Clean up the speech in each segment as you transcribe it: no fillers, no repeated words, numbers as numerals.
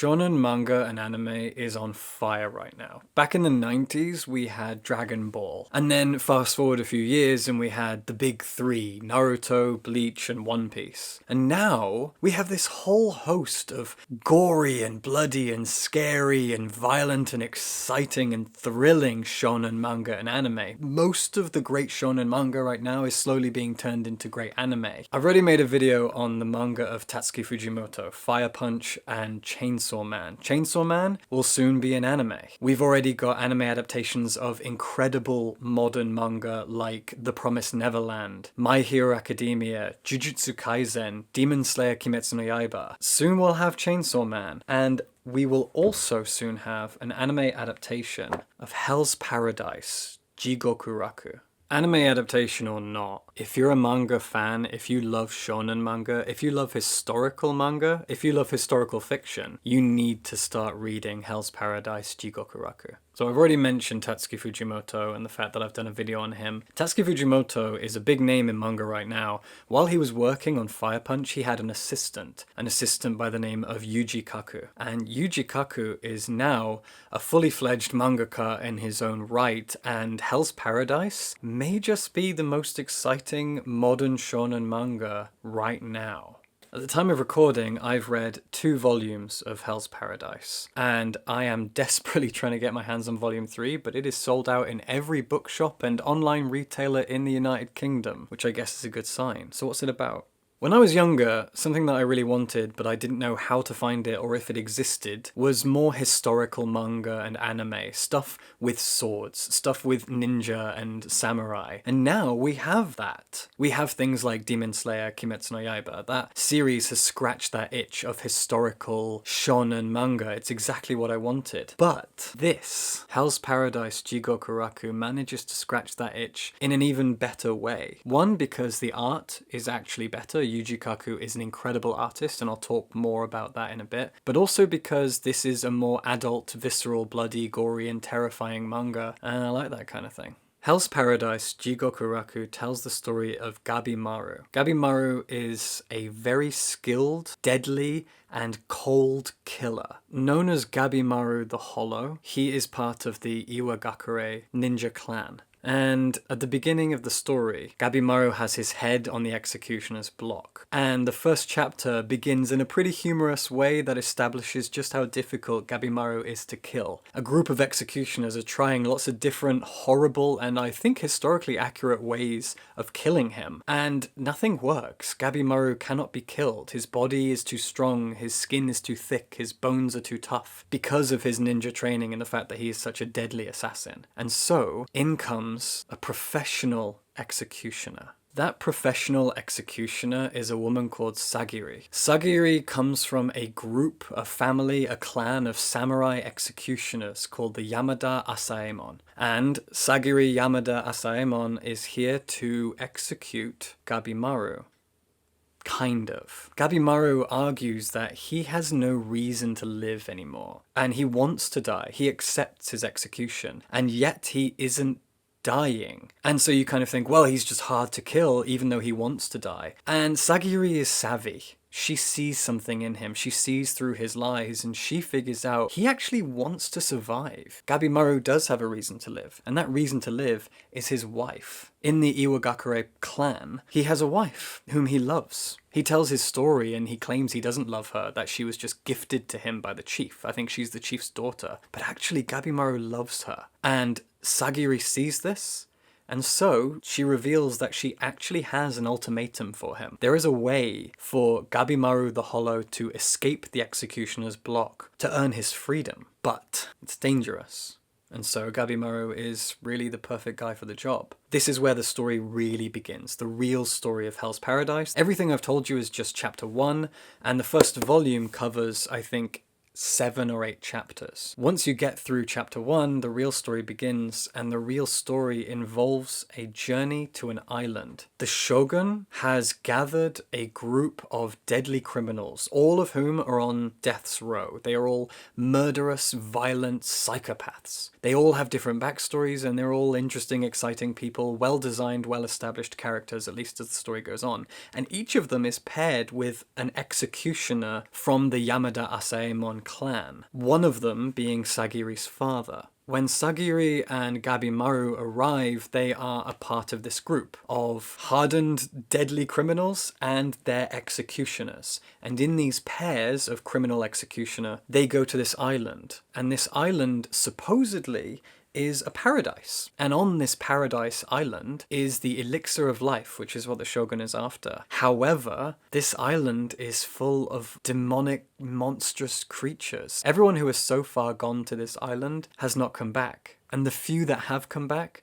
Shonen manga and anime is on fire right now. Back in the 90s, we had Dragon Ball. And then fast forward a few years and we had the big three, Naruto, Bleach, and One Piece. And now we have this whole host of gory and bloody and scary and violent and exciting and thrilling shonen manga and anime. Most of the great shonen manga right now is slowly being turned into great anime. I've already made a video on the manga of Tatsuki Fujimoto, Fire Punch and Chainsaw Man. Chainsaw Man will soon be an anime. We've already got anime adaptations of incredible modern manga like The Promised Neverland, My Hero Academia, Jujutsu Kaisen, Demon Slayer Kimetsu no Yaiba. Soon we'll have Chainsaw Man, and we will also soon have an anime adaptation of Hell's Paradise, Jigokuraku. Anime adaptation or not, if you're a manga fan, if you love shonen manga, if you love historical manga, if you love historical fiction, you need to start reading Hell's Paradise Jigokuraku. So I've already mentioned Tatsuki Fujimoto and the fact that I've done a video on him. Tatsuki Fujimoto is a big name in manga right now. While he was working on Fire Punch, he had an assistant by the name of Yuji Kaku. And Yuji Kaku is now a fully fledged mangaka in his own right, and Hell's Paradise may just be the most exciting modern shonen manga right now. At the time of recording, I've read 2 volumes of Hell's Paradise, and I am desperately trying to get my hands on volume 3, but it is sold out in every bookshop and online retailer in the United Kingdom, which I guess is a good sign. So what's it about? When I was younger, something that I really wanted, but I didn't know how to find it or if it existed, was more historical manga and anime, stuff with swords, stuff with ninja and samurai. And now we have that. We have things like Demon Slayer, Kimetsu no Yaiba. That series has scratched that itch of historical shonen manga. It's exactly what I wanted. But this, Hell's Paradise Jigokuraku, manages to scratch that itch in an even better way. One, because the art is actually better. Yuji Kaku is an incredible artist, and I'll talk more about that in a bit, but also because this is a more adult, visceral, bloody, gory, and terrifying manga, and I like that kind of thing. Hell's Paradise Jigokuraku tells the story of Gabimaru. Gabimaru is a very skilled, deadly, and cold killer. Known as Gabimaru the Hollow, he is part of the Iwagakure ninja clan. And at the beginning of the story, Gabimaru has his head on the executioner's block. And the first chapter begins in a pretty humorous way that establishes just how difficult Gabimaru is to kill. A group of executioners are trying lots of different horrible and I think historically accurate ways of killing him. And nothing works. Gabimaru cannot be killed. His body is too strong, his skin is too thick, his bones are too tough because of his ninja training and the fact that he is such a deadly assassin. And so, in comes a professional executioner. That professional executioner is a woman called Sagiri. Sagiri comes from a group, a family, a clan of samurai executioners called the Yamada Asaemon. And Sagiri Yamada Asaemon is here to execute Gabimaru. Kind of. Gabimaru argues that he has no reason to live anymore, and he wants to die. He accepts his execution, and yet he isn't dying. And so you kind of think, well, he's just hard to kill even though he wants to die. And Sagiri is savvy. She sees something in him. She sees through his lies and she figures out he actually wants to survive. Gabimaru does have a reason to live, and that reason to live is his wife. In the Iwagakure clan, he has a wife whom he loves. He tells his story and he claims he doesn't love her, that she was just gifted to him by the chief. I think she's the chief's daughter. But actually Gabimaru loves her. And Sagiri sees this, and so she reveals that she actually has an ultimatum for him. There is a way for Gabimaru the Hollow to escape the executioner's block, to earn his freedom, but it's dangerous. And so Gabimaru is really the perfect guy for the job. This is where the story really begins, the real story of Hell's Paradise. Everything I've told you is just chapter 1, and the first volume covers, I think, 7 or 8 chapters. Once you get through chapter 1, the real story begins, and the real story involves a journey to an island. The shogun has gathered a group of deadly criminals, all of whom are on death's row. They are all murderous, violent psychopaths. They all have different backstories, and they're all interesting, exciting people, well-designed, well-established characters, at least as the story goes on. And each of them is paired with an executioner from the Yamada Asaemon clan, one of them being Sagiri's father. When Sagiri and Gabimaru arrive, they are a part of this group of hardened, deadly criminals and their executioners. And in these pairs of criminal executioner, they go to this island. And this island supposedly is a paradise. And on this paradise island is the elixir of life, which is what the Shogun is after. However, this island is full of demonic, monstrous creatures. Everyone who has so far gone to this island has not come back. And the few that have come back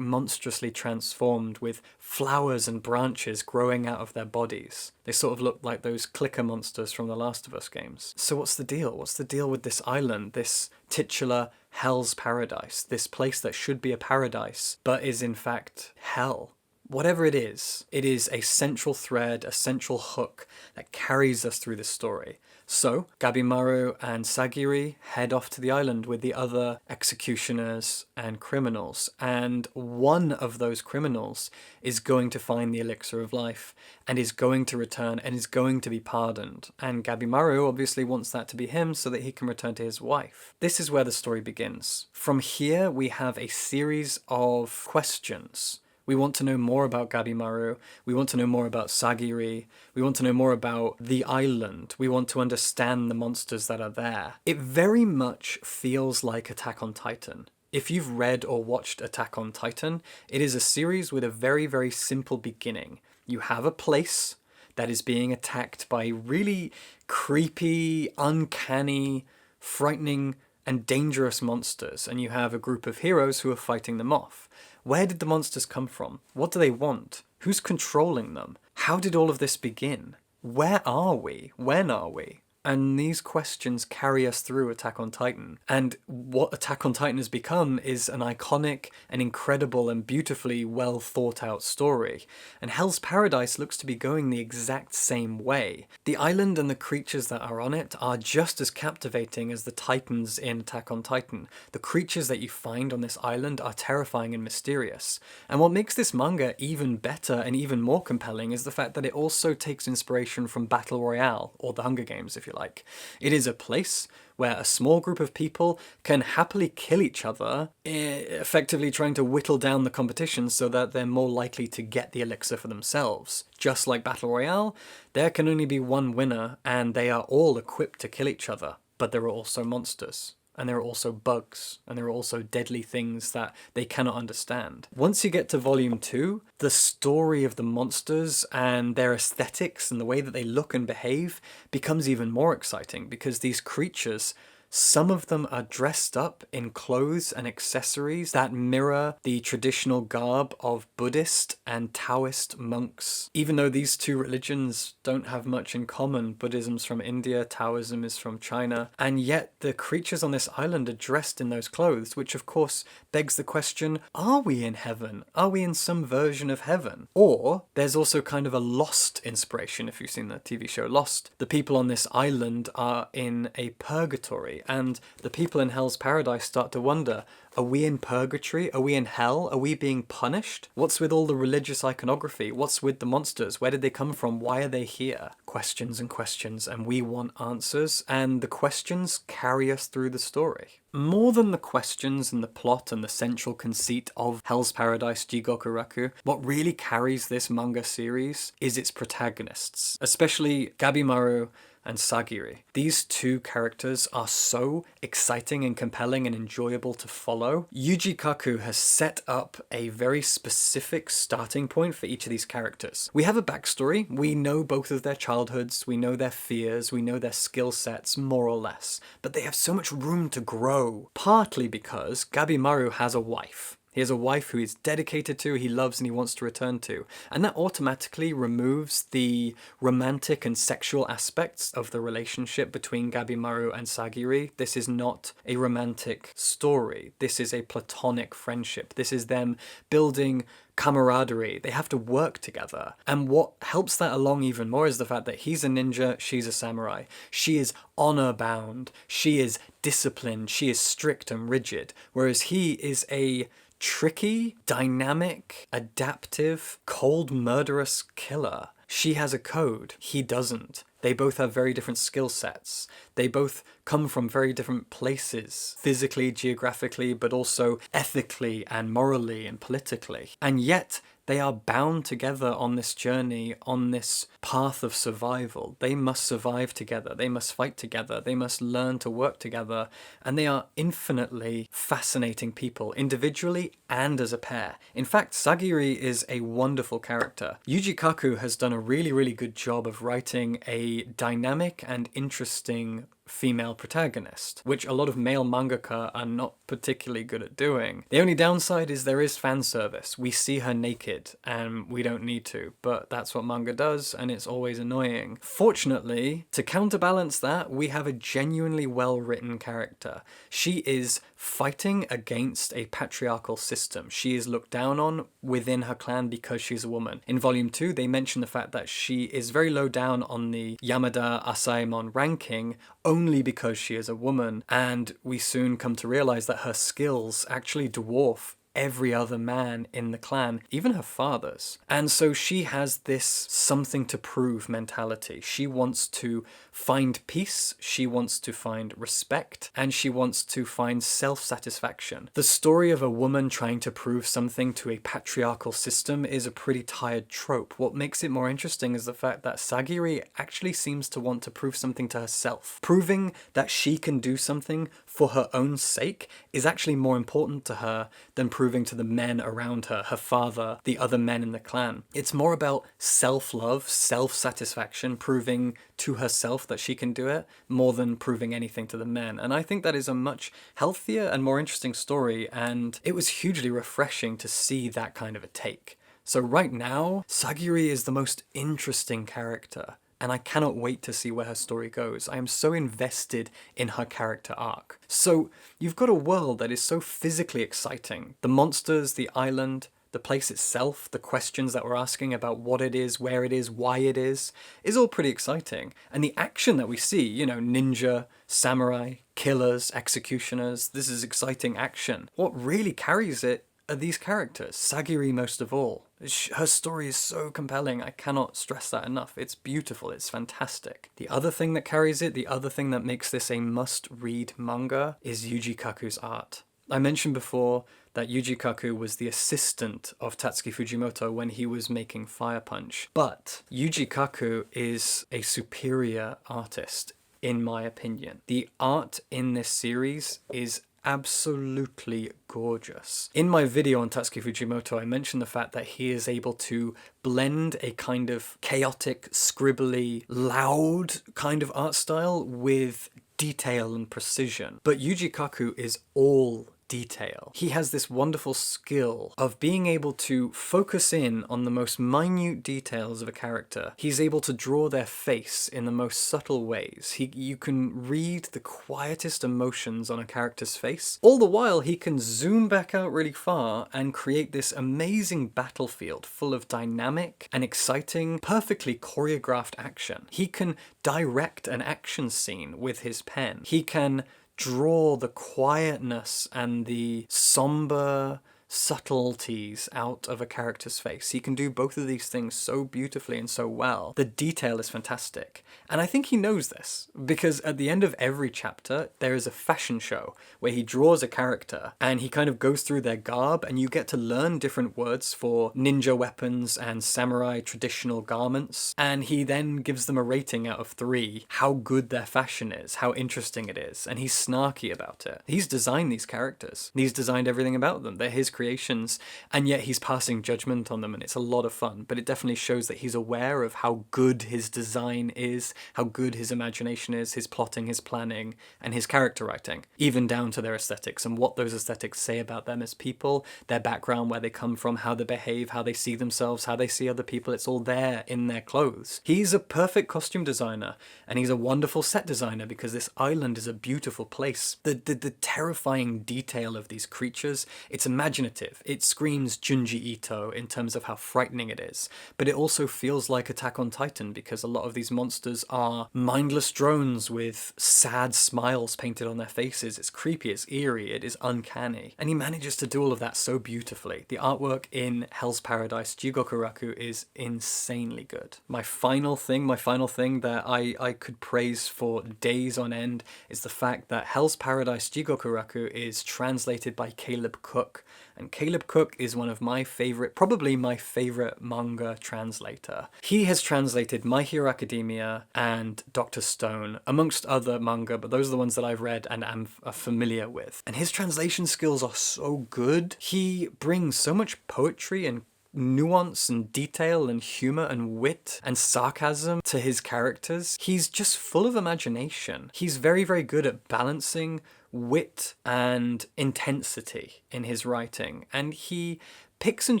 monstrously transformed with flowers and branches growing out of their bodies. They sort of look like those clicker monsters from the Last of Us games. So what's the deal? What's the deal with this island, this titular Hell's Paradise, this place that should be a paradise, but is in fact hell? Whatever it is a central thread, a central hook that carries us through the story. So, Gabimaru and Sagiri head off to the island with the other executioners and criminals, and one of those criminals is going to find the elixir of life, and is going to return, and is going to be pardoned. And Gabimaru obviously wants that to be him so that he can return to his wife. This is where the story begins. From here, we have a series of questions. We want to know more about Gabimaru, we want to know more about Sagiri, we want to know more about the island, we want to understand the monsters that are there. It very much feels like Attack on Titan. If you've read or watched Attack on Titan, it is a series with a very, very simple beginning. You have a place that is being attacked by really creepy, uncanny, frightening, and dangerous monsters, and you have a group of heroes who are fighting them off. Where did the monsters come from? What do they want? Who's controlling them? How did all of this begin? Where are we? When are we? And these questions carry us through Attack on Titan. And what Attack on Titan has become is an iconic and incredible and beautifully well thought out story. And Hell's Paradise looks to be going the exact same way. The island and the creatures that are on it are just as captivating as the titans in Attack on Titan. The creatures that you find on this island are terrifying and mysterious. And what makes this manga even better and even more compelling is the fact that it also takes inspiration from Battle Royale, or the Hunger Games if you like. It is a place where a small group of people can happily kill each other, effectively trying to whittle down the competition so that they're more likely to get the elixir for themselves. Just like Battle Royale, there can only be one winner, and they are all equipped to kill each other. But there are also monsters. And there are also bugs, and there are also deadly things that they cannot understand. Once you get to Volume 2, the story of the monsters and their aesthetics and the way that they look and behave becomes even more exciting, because these creatures, some of them are dressed up in clothes and accessories that mirror the traditional garb of Buddhist and Taoist monks. Even though these two religions don't have much in common, Buddhism's from India, Taoism is from China, and yet the creatures on this island are dressed in those clothes, which of course begs the question, are we in heaven? Are we in some version of heaven? Or there's also kind of a Lost inspiration, if you've seen the TV show Lost. The people on this island are in a purgatory, and the people in Hell's Paradise start to wonder, are we in purgatory? Are we in hell? Are we being punished? What's with all the religious iconography? What's with the monsters? Where did they come from? Why are they here? Questions and questions, and we want answers, and the questions carry us through the story. More than the questions and the plot and the central conceit of Hell's Paradise Jigokuraku, what really carries this manga series is its protagonists, especially Gabimaru and Sagiri. These two characters are so exciting and compelling and enjoyable to follow. Yuji Kaku has set up a very specific starting point for each of these characters. We have a backstory, we know both of their childhoods, we know their fears, we know their skill sets, more or less, but they have so much room to grow, partly because Gabimaru has a wife. He has a wife who he's dedicated to, he loves, and he wants to return to. And that automatically removes the romantic and sexual aspects of the relationship between Gabimaru and Sagiri. This is not a romantic story. This is a platonic friendship. This is them building camaraderie. They have to work together. And what helps that along even more is the fact that he's a ninja, she's a samurai. She is honor-bound. She is disciplined. She is strict and rigid. Whereas he is a tricky, dynamic, adaptive, cold, murderous killer. She has a code, he doesn't. They both have very different skill sets. They both come from very different places, physically, geographically, but also ethically and morally and politically. And yet, they are bound together on this journey, on this path of survival. They must survive together. They must fight together. They must learn to work together. And they are infinitely fascinating people, individually and as a pair. In fact, Sagiri is a wonderful character. Yuji Kaku has done a really, really good job of writing a dynamic and interesting female protagonist, which a lot of male mangaka are not particularly good at doing. The only downside is there is fan service. We see her naked and we don't need to, but that's what manga does and it's always annoying. Fortunately, to counterbalance that, we have a genuinely well-written character. She is fighting against a patriarchal system. She is looked down on within her clan because she's a woman. In volume 2, they mention the fact that she is very low down on the Yamada Asaemon ranking only because she is a woman, and we soon come to realize that her skills actually dwarf every other man in the clan, even her father's. And so she has this something to prove mentality. She wants to find peace, she wants to find respect, and she wants to find self-satisfaction. The story of a woman trying to prove something to a patriarchal system is a pretty tired trope. What makes it more interesting is the fact that Sagiri actually seems to want to prove something to herself. Proving that she can do something for her own sake is actually more important to her than proving to the men around her, her father, the other men in the clan. It's more about self-love, self-satisfaction, proving to herself that she can do it, more than proving anything to the men. And I think that is a much healthier and more interesting story, and it was hugely refreshing to see that kind of a take. So right now, Sagiri is the most interesting character, and I cannot wait to see where her story goes. I am so invested in her character arc. So you've got a world that is so physically exciting. The monsters, the island, the place itself, the questions that we're asking about what it is, where it is, why it is all pretty exciting. And the action that we see, you know, ninja, samurai, killers, executioners, this is exciting action. What really carries it are these characters, Sagiri most of all. Her story is so compelling, I cannot stress that enough. It's beautiful, it's fantastic. The other thing that carries it, the other thing that makes this a must-read manga is Yuji Kaku's art. I mentioned before that Yuji Kaku was the assistant of Tatsuki Fujimoto when he was making Fire Punch. But Yuji Kaku is a superior artist, in my opinion. The art in this series is absolutely gorgeous. In my video on Tatsuki Fujimoto, I mentioned the fact that he is able to blend a kind of chaotic, scribbly, loud kind of art style with detail and precision. But Yuji Kaku is all detail. He has this wonderful skill of being able to focus in on the most minute details of a character. He's able to draw their face in the most subtle ways. You can read the quietest emotions on a character's face. All the while, he can zoom back out really far and create this amazing battlefield full of dynamic and exciting, perfectly choreographed action. He can direct an action scene with his pen. He can draw the quietness and the somber subtleties out of a character's face. He can do both of these things so beautifully and so well. The detail is fantastic. And I think he knows this, because at the end of every chapter, there is a fashion show where he draws a character and he kind of goes through their garb, and you get to learn different words for ninja weapons and samurai traditional garments. And he then gives them a rating out of 3, how good their fashion is, how interesting it is. And he's snarky about it. He's designed these characters. He's designed everything about them. They're his creations, and yet he's passing judgment on them, and it's a lot of fun. But it definitely shows that he's aware of how good his design is, how good his imagination is, his plotting, his planning, and his character writing, even down to their aesthetics and what those aesthetics say about them as people, their background, where they come from, how they behave, how they see themselves, how they see other people. It's all there in their clothes. He's a perfect costume designer, and he's a wonderful set designer, because this island is a beautiful place. The terrifying detail of these creatures, it's imagination imaginative. It screams Junji Ito in terms of how frightening it is, but it also feels like Attack on Titan because a lot of these monsters are mindless drones with sad smiles painted on their faces. It's creepy, it's eerie, it is uncanny. And he manages to do all of that so beautifully. The artwork in Hell's Paradise Jigokuraku is insanely good. My final thing that I could praise for days on end is the fact that Hell's Paradise Jigokuraku is translated by Caleb Cook. And Caleb Cook is one of my favorite, probably my favorite manga translator. He has translated My Hero Academia and Dr. Stone, amongst other manga, but those are the ones that I've read and am familiar with. And his translation skills are so good. He brings so much poetry and nuance and detail and humor and wit and sarcasm to his characters. He's just full of imagination. He's very, very good at balancing wit and intensity in his writing, and he picks and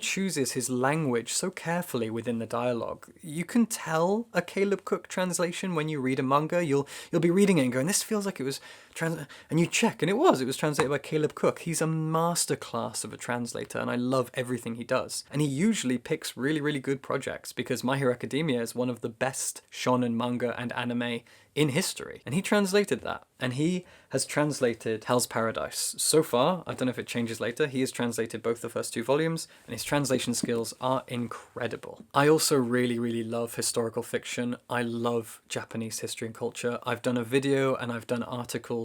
chooses his language so carefully within the dialogue. You can tell a Caleb Cook translation when you read a manga. You'll be reading it and going, this feels like it was and you check, and it was translated by Caleb Cook. He's a masterclass of a translator, and I love everything he does. And he usually picks really, really good projects because My Hero Academia is one of the best shonen manga and anime in history. And he translated that. And he has translated Hell's Paradise. So far, I don't know if it changes later, he has translated both the first 2 volumes, and his translation skills are incredible. I also really, really love historical fiction. I love Japanese history and culture. I've done a video and I've done articles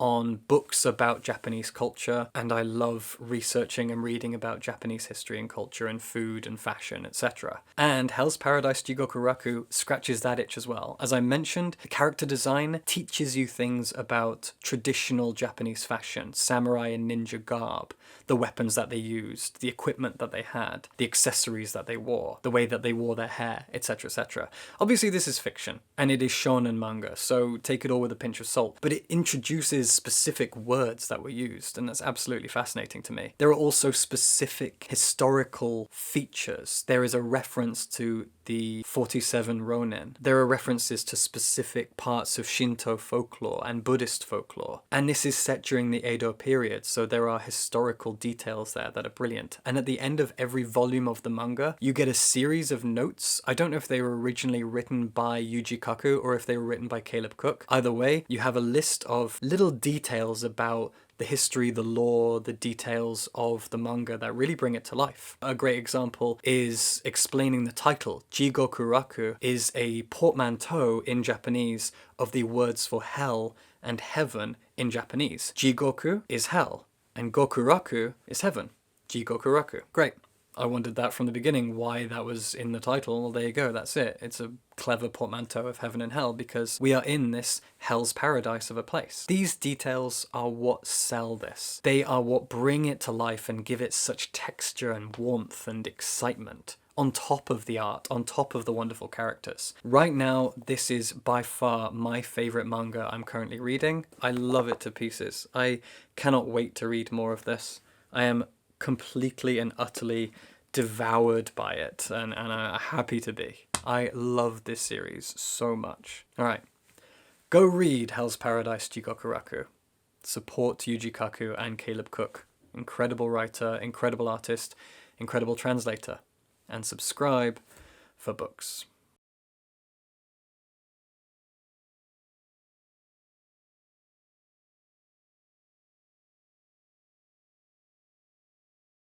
on books about Japanese culture, and I love researching and reading about Japanese history and culture and food and fashion, etc. And Hell's Paradise Jigokuraku scratches that itch as well. As I mentioned, the character design teaches you things about traditional Japanese fashion, samurai and ninja garb, the weapons that they used, the equipment that they had, the accessories that they wore, the way that they wore their hair, etc, etc. Obviously this is fiction, and it is shonen manga, so take it all with a pinch of salt, but it introduces specific words that were used, and that's absolutely fascinating to me. There are also specific historical features. There is a reference to the 47 Ronin. There are references to specific parts of Shinto folklore and Buddhist folklore. And this is set during the Edo period, so there are historical details there that are brilliant. And at the end of every volume of the manga, you get a series of notes. I don't know if they were originally written by Yuji Kaku or if they were written by Caleb Cook. Either way, you have a list of little details about the history, the lore, the details of the manga that really bring it to life. A great example is explaining the title. Jigokuraku is a portmanteau in Japanese of the words for hell and heaven in Japanese. Jigoku is hell, and Gokuraku is heaven. Jigokuraku. Great. I wondered that from the beginning, why that was in the title. Well, there you go, that's it. It's a clever portmanteau of heaven and hell because we are in this hell's paradise of a place. These details are what sell this. They are what bring it to life and give it such texture and warmth and excitement. On top of the art, on top of the wonderful characters. Right now, this is by far my favorite manga I'm currently reading. I love it to pieces. I cannot wait to read more of this. I am completely and utterly devoured by it, and I'm happy to be. I love this series so much. Alright, go read Hell's Paradise Jigokuraku. Support Yuji Kaku and Caleb Cook. Incredible writer, incredible artist, incredible translator. And subscribe for books.